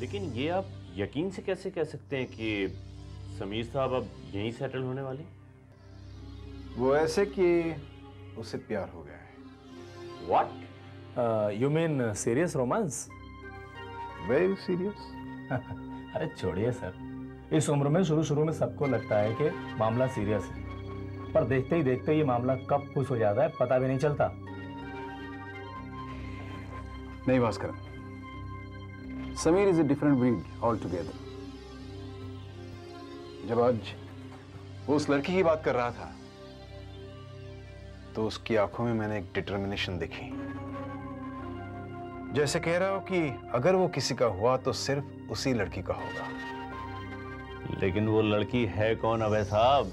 लेकिन ये आप यकीन से कैसे कह सकते हैं कि समीर साहब अब यहीं सेटल होने वाले? वो ऐसे कि उससे प्यार हो गया है। What? You mean serious romance? Very serious. अरे छोड़िए सर, इस उम्र में शुरू में सबको लगता है कि मामला सीरियस है, पर देखते ही देखते ये मामला कब खुश हो जाता है पता भी नहीं चलता। नहीं Bhaskar, Sameer is a different breed all together. जब आज वो उस लड़की की बात कर रहा था तो उसकी आंखों में मैंने एक डिटर्मिनेशन देखी, जैसे कह रहा हो कि अगर वो किसी का हुआ तो सिर्फ उसी लड़की का होगा। लेकिन वो लड़की है कौन अभय साहब?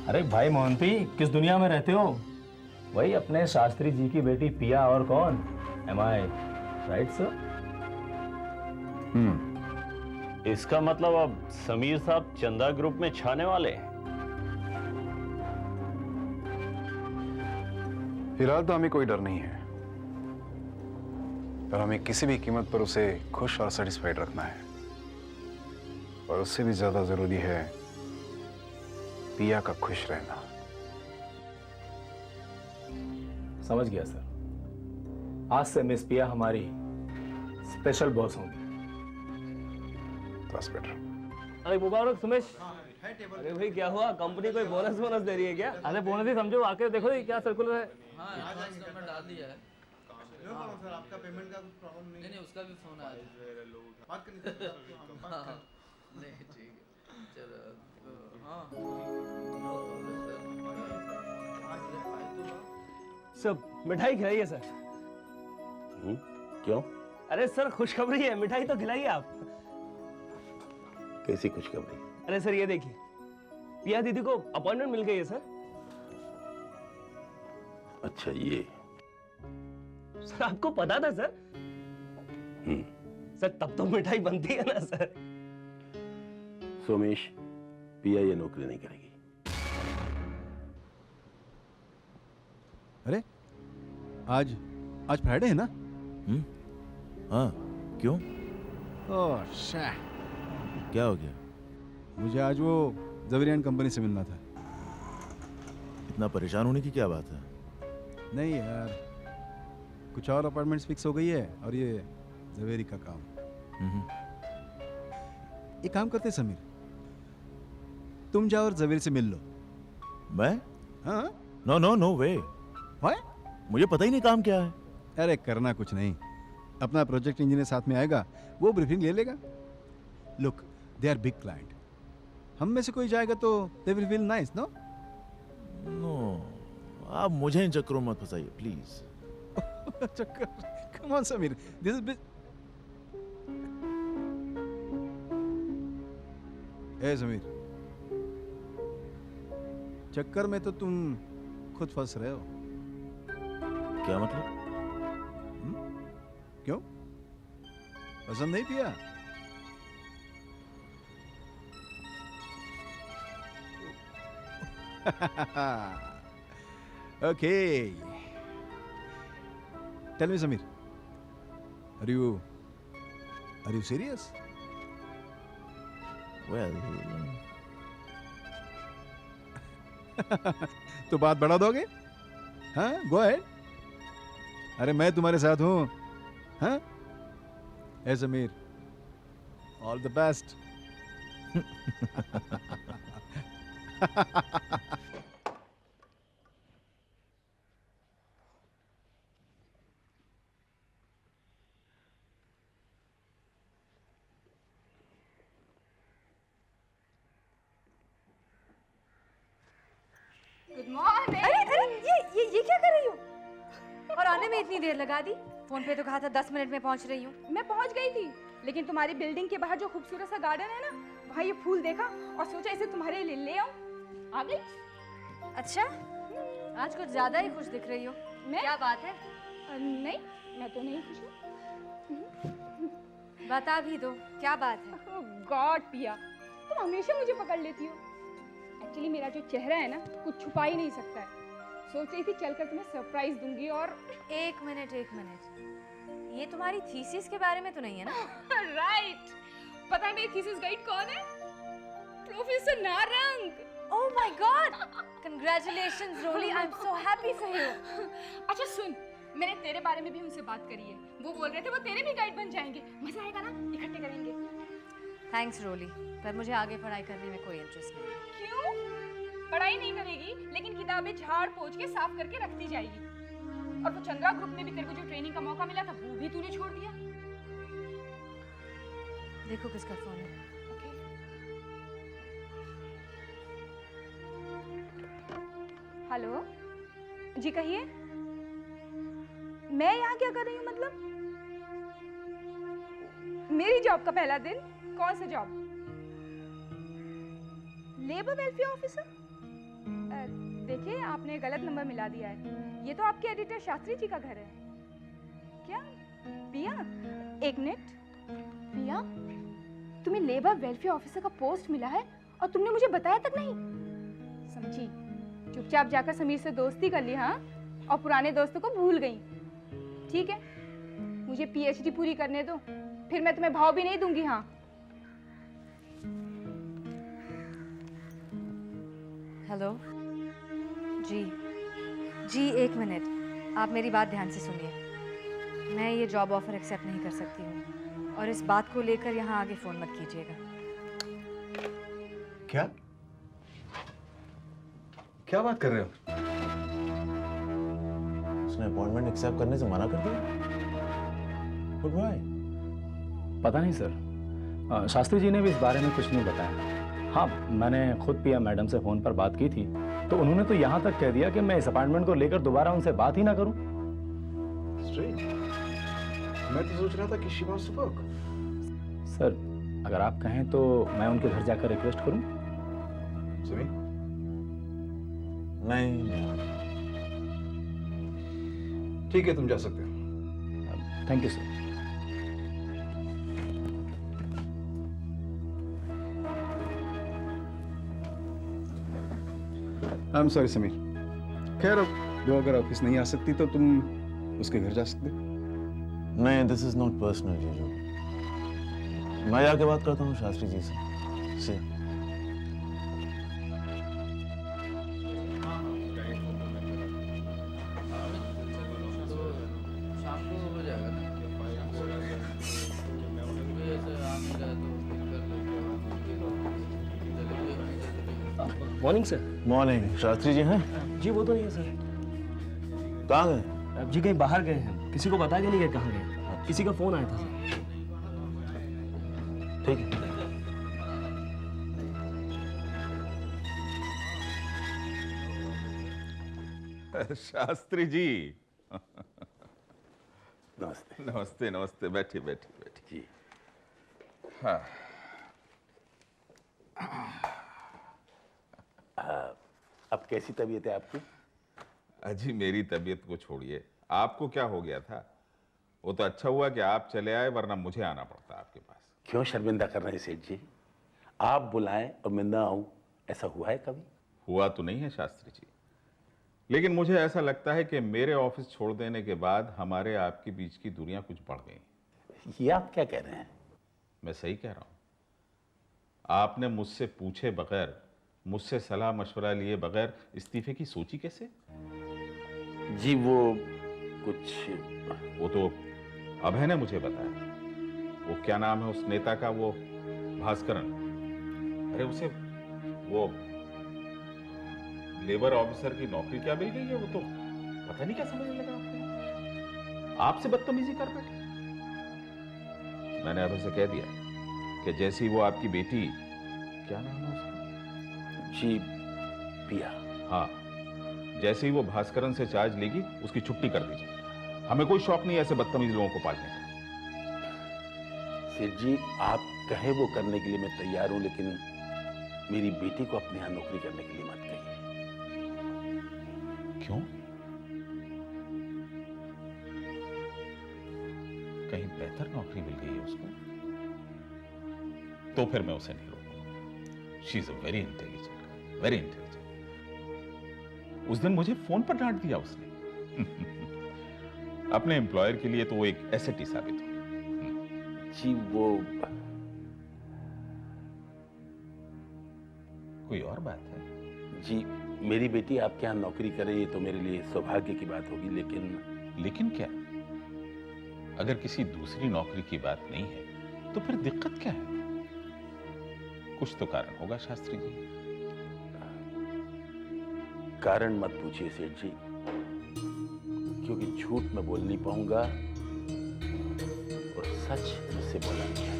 अरे भाई मोहंती, किस दुनिया में रहते हो? वही अपने शास्त्री जी की बेटी पिया, और कौन? एम आई राइट सर? इसका मतलब अब समीर साहब चंदा ग्रुप में छाने वाले हैं। फिलहाल तो हमें कोई डर नहीं है, पर हमें किसी भी कीमत पर उसे खुश और सेटिस्फाइड रखना है, और उससे भी ज्यादा जरूरी है पिया का खुश रहना। समझ गया सर, आज से मिस पिया हमारी स्पेशल बॉस होंगी। बस बेटर। अरे मुबारक सुमेश। अरे भाई क्या हुआ, कंपनी कोई बोनस दे रही है क्या? अरे बोनस ही समझो, आके देखो ये क्या सर्कुलर है। हाँ एडवांस नंबर डाल दिया है। सर आपका पेमेंट का कुछ प्रॉब्लम नहीं? नहीं उसका भी फोन आया। बात करनी थी। नहीं ठीक है चलो। हाँ सब मिठाई खिलाइए सर। क्यों? अरे सर खुशखबरी है, मिठाई तो खिलाइए आप। कैसी खुशखबरी? अरे सर ये देखिए, पिया दीदी को अपॉइंटमेंट मिल गई है सर। अच्छा ये। सर आपको पता था सर? सर तब तो मिठाई बनती है ना सर। सोमेश, पिया ये नौकरी नहीं करेगी। अरे आज फ्राइडे है ना? हाँ क्यों, ओह शे, क्या हो गया? मुझे आज वो जवेरियन कंपनी से मिलना था। इतना परेशान होने की क्या बात है? नहीं यार, कुछ और अपॉइंटमेंट्स फिक्स हो गई है और ये जवेरी का काम। एक काम करते समीर, तुम जाओ और जवेरी से मिल लो। मैं? हाँ नो नो नो वे, है? मुझे पता ही नहीं काम क्या है। अरे करना कुछ नहीं, अपना प्रोजेक्ट इंजीनियर साथ में आएगा, वो ब्रीफिंग ले लेगा। Look they are big client, हम में से कोई जाएगा तो they will feel nice. No no, आप मुझे इन चक्करों मत फंसाइए प्लीज। चक्कर, come on Sameer, this is a Sameer, चक्कर में तो तुम खुद फंस रहे हो। क्या मतलब? क्यों, पसंद नहीं पिया? Okay, tell me Sameer, are you serious? Well, तो बात बढ़ा दोगे? हाँ, गो अहेड। अरे मैं तुम्हारे साथ हूं। हाँ, ए Sameer, all the best. Good morning. अरे ये क्या कर रही हो? और आने में इतनी देर लगा दी? फोन पे तो कहा था 10 मिनट में पहुंच रही हूँ। मैं पहुंच गई थी, लेकिन तुम्हारी बिल्डिंग के बाहर जो खूबसूरत सा गार्डन है ना, वहाँ ये फूल देखा और सोचा इसे तुम्हारे लिए ले आऊं। आ गई। अच्छा, आज कुछ ज्यादा ही खुश दिख रही हो। मैं? क्या बात है? नहीं, मैं तो नहीं खुश हूँ। बता भी दो, क्या बात है? गॉड पिया, तुम हमेशा मुझे पकड़ लेती हो। एक्चुअली मेरा जो चेहरा है ना, कुछ छुपा ही नहीं सकता है। सोच रही थी चलकर तुम्हें सरप्राइज दूंगी। और एक मिनट, ये तुम्हारी थीसिस के बारे में तो नहीं है ना? राइट। पता है मेरी थीसिस गाइड कौन है? Professor Narang. Oh my God! Congratulations, Rolly. I'm so happy for you. अच्छा सुन, मैंने तेरे बारे में भी उनसे बात करी है। वो बोल रहे थे वो तेरे भी गाइड बन जाएंगे। मजा आएगा ना? इकट्ठे करेंगे। Thanks, Rolly. पर मुझे आगे पढ़ाई करने में कोई इंटरेस्ट नहीं है। क्यों? पढ़ाई नहीं करेगी, लेकिन किताबें झाड़ पोंछ के साफ करके रखती जाएगी। और वो चंद्रा ग्रुप में भी तेरे को जो ट्रेनिंग का मौका मिला था, वो भी तूने छोड़ दिया। देखो किसका फोन है। हेलो जी, कहिए। मैं यहाँ क्या कर रही हूँ? मतलब मेरी जॉब का पहला दिन? कौन सा जॉब? Labour welfare officer? देखिए, आपने गलत नंबर मिला दिया है। ये तो आपके एडिटर शास्त्री जी का घर है। क्या पिया? एक मिनट। पिया, तुम्हें लेबर वेलफेयर ऑफिसर का पोस्ट मिला है और तुमने मुझे बताया तक नहीं? समझी? चुपचाप जाकर समीर से दोस्ती कर ली, हाँ? और पुराने दोस्तों को भूल गई। ठीक है, मुझे पीएचडी पूरी करने दो, फिर मैं तुम्हें भाव भी नहीं दूंगी। हाँ हेलो जी, एक मिनट, आप मेरी बात ध्यान से सुनिए। मैं ये जॉब ऑफर एक्सेप्ट नहीं कर सकती हूँ और इस बात को लेकर यहाँ आगे फ़ोन मत कीजिएगा। क्या बात कर रहे हो? उसने अपॉइंटमेंट एक्सेप्ट करने से मना कर दिया? But why? पता नहीं सर, शास्त्री जी ने भी इस बारे में कुछ नहीं बताया। हाँ, मैंने खुद पिया मैडम से फ़ोन पर बात की थी, तो उन्होंने तो यहाँ तक कह दिया कि मैं इस अपॉइंटमेंट को लेकर दोबारा उनसे बात ही ना करूँ। मैं तो सोच रहा था कि she wants to work. Sir, अगर आप कहें तो मैं उनके घर जाकर रिक्वेस्ट करूँ? समीर, नहीं। ठीक है, तुम जा सकते हो। Thank you sir. I am sorry Sameer. खैर, अब वो अगर ऑफिस नहीं आ सकती तो तुम उसके घर जा सकते हो। नहीं, दिस इज नॉट पर्सनल जीजू। मैं जाके बात करता हूँ शास्त्री जी से। शाम को हो जाएगा ना? कोई ऐसे आ नहीं रहा तो morning sir. Morning. Shastri ji हैं? जी वो तो नहीं है सर। कहाँ गए? अब जी कहीं बाहर गए हैं, किसी को बता के नहीं गए कहाँ गए। किसी का फोन आया था सर। ठीक है। शास्त्री जी, नमस्ते। नमस्ते नमस्ते, बैठिए बैठिए बैठिए। जी। हाँ, अब कैसी तबीयत है आपकी? अजी मेरी तबीयत को छोड़िए, आपको क्या हो गया था? वो तो अच्छा हुआ कि आप चले आए, वरना मुझे आना पड़ता आपके पास। क्यों शर्मिंदा कर रहे हैं सेठ जी? आप बुलाएं और मैं ना आऊं, ऐसा हुआ है कभी? हुआ तो नहीं है शास्त्री जी, लेकिन मुझे ऐसा लगता है कि मेरे ऑफिस छोड़ देने के बाद हमारे आपके बीच की दूरियां कुछ बढ़ गई। ये आप क्या कह रहे हैं? मैं सही कह रहा हूं। आपने मुझसे पूछे बगैर, मुझसे सलाह मशवरा लिए बगैर इस्तीफे की सोची कैसे? जी वो तो अभय ने मुझे बताया। वो क्या नाम है उस नेता का, वो भास्करन। अरे उसे वो लेबर ऑफिसर की नौकरी क्या मिल गई है? वो तो पता नहीं क्या समझने लगा आपसे बदतमीजी कर बैठे। मैंने अभय से कह दिया कि जैसी वो आपकी बेटी, क्या नाम है उसका? जी पिया। हाँ, जैसे ही वो भास्करन से चार्ज लेगी उसकी छुट्टी कर दीजिए। हमें कोई शौक नहीं है ऐसे बदतमीज लोगों को पालने का। सेठ जी, आप कहें वो करने के लिए मैं तैयार हूं, लेकिन मेरी बेटी को अपने यहाँ नौकरी करने के लिए मत कहिए। क्यों? कहीं बेहतर नौकरी मिल गई है उसको? तो फिर मैं उसे नहीं रोकूंगा। She is a very intelligent, very intelligent. उस दिन मुझे फोन पर डांट दिया उसने। अपने एम्प्लॉयर के लिए तो वो एक एसेट ही साबित हो। जी वो कोई और बात है? जी मेरी बेटी आपके यहाँ नौकरी करे ये तो मेरे लिए सौभाग्य की बात होगी, लेकिन क्या? अगर किसी दूसरी नौकरी की बात नहीं है तो फिर दिक्कत क्या है? कुछ तो कारण होगा शास्त्री जी। कारण मत पूछिए सेठ जी, क्योंकि झूठ मैं बोल नहीं पाऊंगा और सच मुझसे बोला नहीं जाता।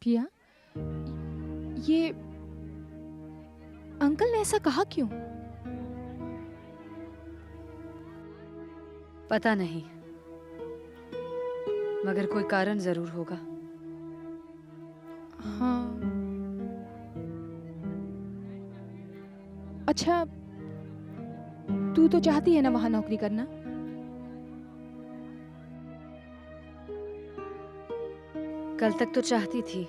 पिया, ये अंकल ने ऐसा कहा क्यों? पता नहीं, मगर कोई कारण जरूर होगा। हाँ। अच्छा, तू तो चाहती है ना वहां नौकरी करना? कल तक तो चाहती थी,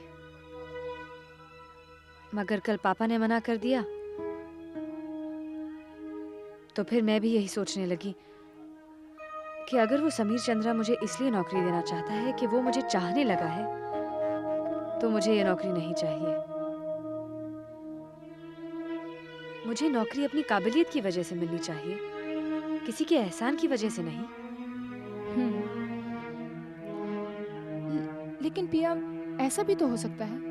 मगर कल पापा ने मना कर दिया, तो फिर मैं भी यही सोचने लगी कि अगर वो समीर चंद्रा मुझे इसलिए नौकरी देना चाहता है कि वो मुझे चाहने लगा है, तो मुझे ये नौकरी नहीं चाहिए। मुझे नौकरी अपनी काबिलियत की वजह से मिलनी चाहिए, किसी के एहसान की वजह से नहीं। लेकिन पिया, ऐसा भी तो हो सकता है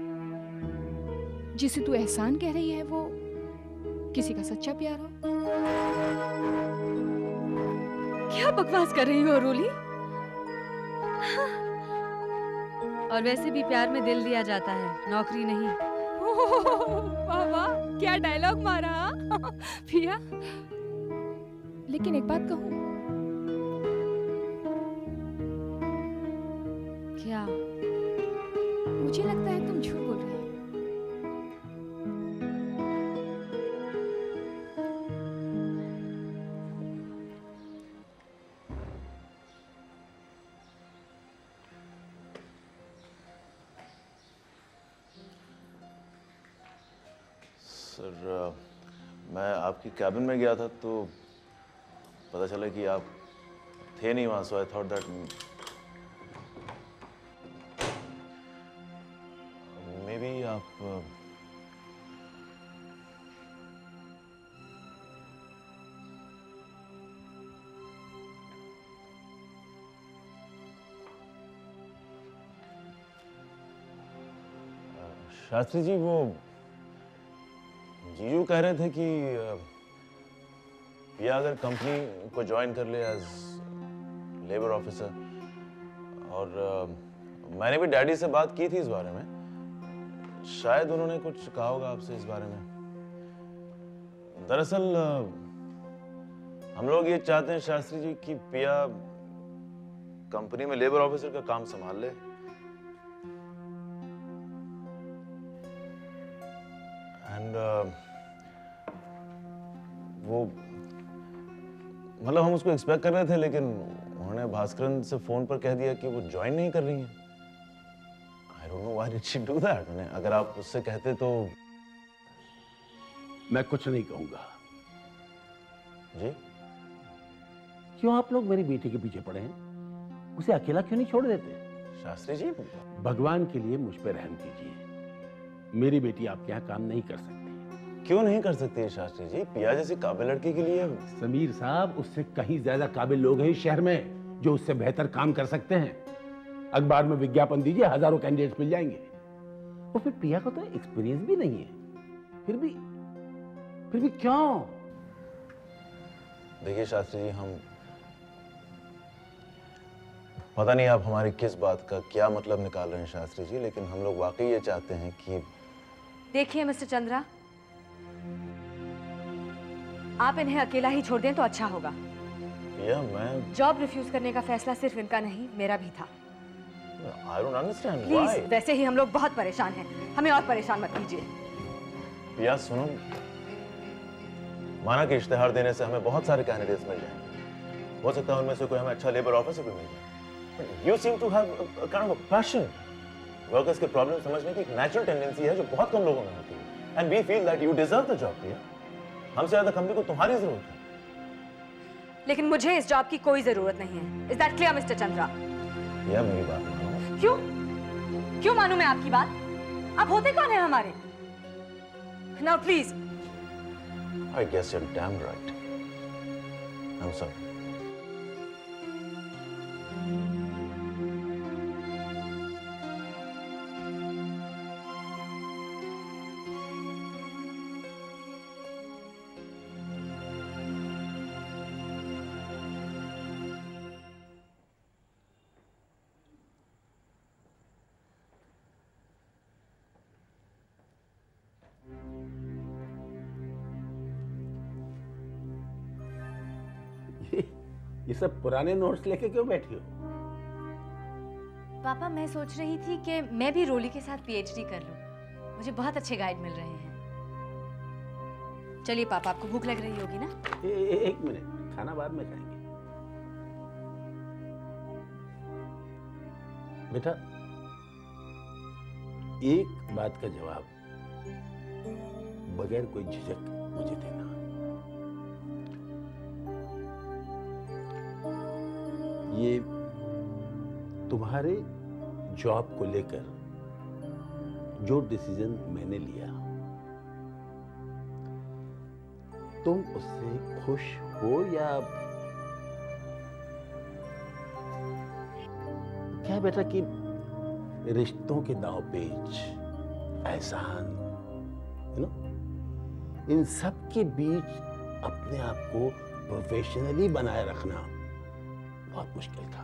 जिसे तू एहसान कह रही है वो किसी का सच्चा प्यार हो। क्या बकवास कर रही हो रोली? और वैसे भी प्यार में दिल दिया जाता है, नौकरी नहीं। वाह वाह, क्या डायलॉग मारा पिया। लेकिन एक बात कहूं, क्या? मुझे लगता है तुम झूठ बोल रही हो। सर, मैं आपकी कैबिन में गया था तो पता चला कि आप थे नहीं वहाँ, so I thought that maybe आप शास्त्री जी, वो जीजू कह रहे थे कि पिया अगर कंपनी को ज्वाइन कर ले एज लेबर ऑफिसर, और मैंने भी डैडी से बात की थी इस बारे में, शायद उन्होंने कुछ कहा होगा आपसे इस बारे में। दरअसल हम लोग ये चाहते हैं शास्त्री जी कि पिया कंपनी में लेबर ऑफिसर का काम संभाल ले, एंड वो मतलब हम उसको एक्सपेक्ट कर रहे थे, लेकिन उन्होंने भास्करन से फोन पर कह दिया कि वो ज्वाइन नहीं कर रही हैं। I don't know why did she do that. अगर आप उससे कहते तो। मैं कुछ नहीं कहूंगा। जी? क्यों आप लोग मेरी बेटी के पीछे पड़े हैं? उसे अकेला क्यों नहीं छोड़ देते? शास्त्री जी, भगवान के लिए मुझ पर रहम कीजिए। मेरी बेटी आपके यहाँ काम नहीं कर सकती। क्यों नहीं कर सकती है शास्त्री जी? पिया जैसी काबिल लड़की के लिए। समीर साहब, उससे कहीं ज्यादा काबिल लोग हैं इस शहर में जो उससे बेहतर काम कर सकते हैं। अखबार में विज्ञापन दीजिए, हजारों कैंडिडेट्स मिल जाएंगे। और फिर पिया को तो एक्सपीरियंस भी नहीं है। फिर भी क्यों? देखिए शास्त्री जी, हम पता नहीं आप हमारी किस बात का क्या मतलब निकाल रहे हैं शास्त्री जी, लेकिन हम लोग वाकई ये चाहते हैं कि। देखिए मिस्टर चंद्रा, आप इन्हें अकेला ही छोड़ दें तो अच्छा होगा। मैं जॉब रिफ्यूज करने का फैसला सिर्फ इनका नहीं, मेरा भी था। I don't understand why. Please, वैसे ही हम लोग बहुत परेशान हैं, हमें और परेशान मत कीजिए। पिया सुनो, माना कि इश्तेहार देने से हमें बहुत सारे कैंडिडेट्स मिल जाएंगे, हो सकता है उनमें से कोई हमें अच्छा लेबर ऑफिसर भी मिल जाए। You seem to have a kind of a passion. Workers के प्रॉब्लम समझने की एक नेचुरल टेंडेंसी है जो बहुत कम लोगों में होती है। and we feel that you deserve the job, Priya. हमसे ज्यादा कंपनी को तुम्हारी जरूरत है। लेकिन मुझे इस जॉब की कोई जरूरत नहीं है। Is that clear, Mr. Chandra? या मेरी बात मानो। क्यों मानूं मैं आपकी बात? आप होते कौन हैं हमारे? Now please. I guess you're damn right. I'm sorry. ये सब पुराने नोट्स लेके क्यों बैठी हो? पापा मैं सोच रही थी कि मैं भी रोली के साथ पीएचडी कर लूं। मुझे बहुत अच्छे गाइड मिल रहे हैं। चलिए पापा, आपको भूख लग रही होगी ना? एक मिनट, खाना बाद में खाएंगे। बेटा, एक बात का जवाब बगैर कोई झिझक मुझे देना। ये तुम्हारे जॉब को लेकर जो डिसीजन मैंने लिया, तुम उससे खुश हो या क्या बेटा कि रिश्तों के दांवपेच, एहसान, इन सब के बीच अपने आप को प्रोफेशनली बनाए रखना बहुत मुश्किल था।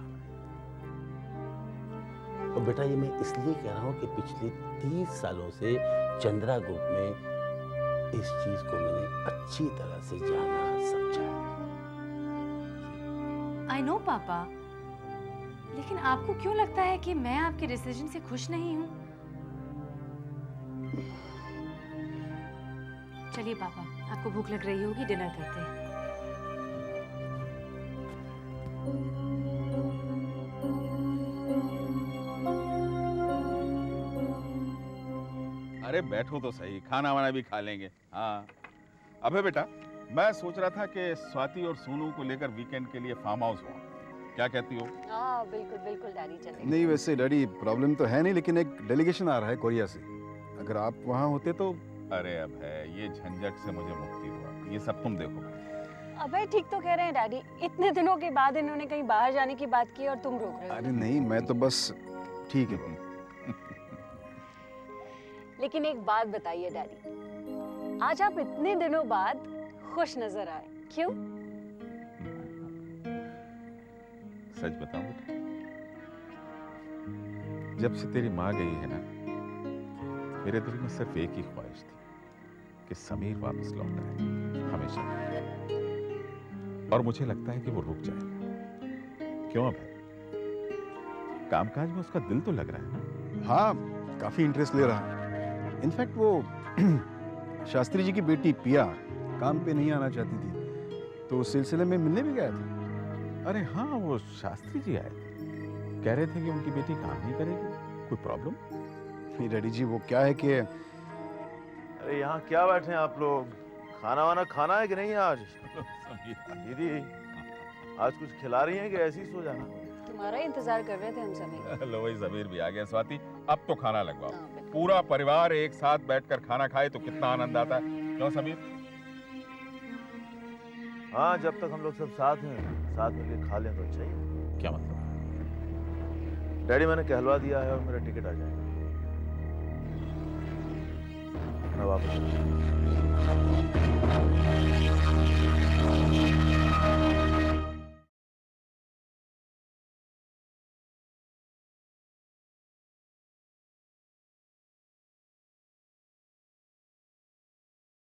और बेटा ये मैं इसलिए कह रहा हूं कि पिछले 30 सालों से चंद्रा ग्रुप में इस चीज को मैंने अच्छी तरह से जाना समझा। I know पापा, लेकिन आपको क्यों लगता है कि मैं आपके डिसीजन से खुश नहीं हूँ? चलिए पापा, आपको भूख लग रही होगी, डिनर करते हैं। अरे बैठो तो सही, खाना वाना भी खा लेंगे। हाँ अबे बेटा, मैं सोच रहा था कि स्वाति और सोनू को लेकर वीकेंड के लिए फार्म हाउस हुआ, क्या कहती हो? हाँ बिल्कुल बिल्कुल डैडी, चलेगा। नहीं वैसे डैडी प्रॉब्लम तो है नहीं, लेकिन एक डेलीगेशन आ रहा है कोरिया से। अगर आप वहाँ होते तो। अरे अब है, ये झंझट से मुझे मुक्ति हुआ, ये सब तुम देखो। अबे ठीक तो कह रहे हैं डैडी, इतने दिनों के बाद इन्होंने कहीं बाहर जाने की बात की और तुम रोक रहे हो। अरे नहीं, मैं तो बस ठीक है। लेकिन एक बात बताइए डैडी, आज आप इतने दिनों बाद खुश नजर आए, क्यों? सच बताऊं बेटा, जब से तेरी माँ गई है ना, मेरे दिल में सिर्फ एक ही ख्वाहिश थी कि समीर वापस लौट आए, हमेशा। और मुझे लगता है कि वो रुक जाएगा। क्यों अब है? कामकाज में उसका दिल तो लग रहा है ना? हाँ, काफी इंटरेस्ट ले रहा है। इनफैक्ट वो शास्त्री जी की बेटी पिया काम पे नहीं आना चाहती थी, तो उस सिलसिले में मिलने भी गया था। अरे हाँ, वो शास्त्री जी आए थे, कह रहे थे कि उनकी बेटी काम नहीं करेगी। कोई प्रॉब्लम? नहीं डैडी जी, वो क्या है कि अरे यहाँ क्या बैठे हैं आप लोग? खाना वाना खाना है कि नहीं आज? दीदी आज कुछ खिला रही हैं कि ऐसे ही सो जाना? तुम्हारा इंतजार कर रहे थे हम समीर। लो भाई, समीर भी आ गया। स्वाति, अब तो खाना लगवाओ। पूरा परिवार एक साथ बैठकर खाना खाए तो कितना आनंद आता है, क्यों समीर? हाँ, जब तक हम लोग सब साथ हैं, साथ मिलकर खा लें तो अच्छा ही है। क्या मतलब? डैडी मैंने कहलवा दिया है और मेरा टिकट आ जाएगा। मैं वापस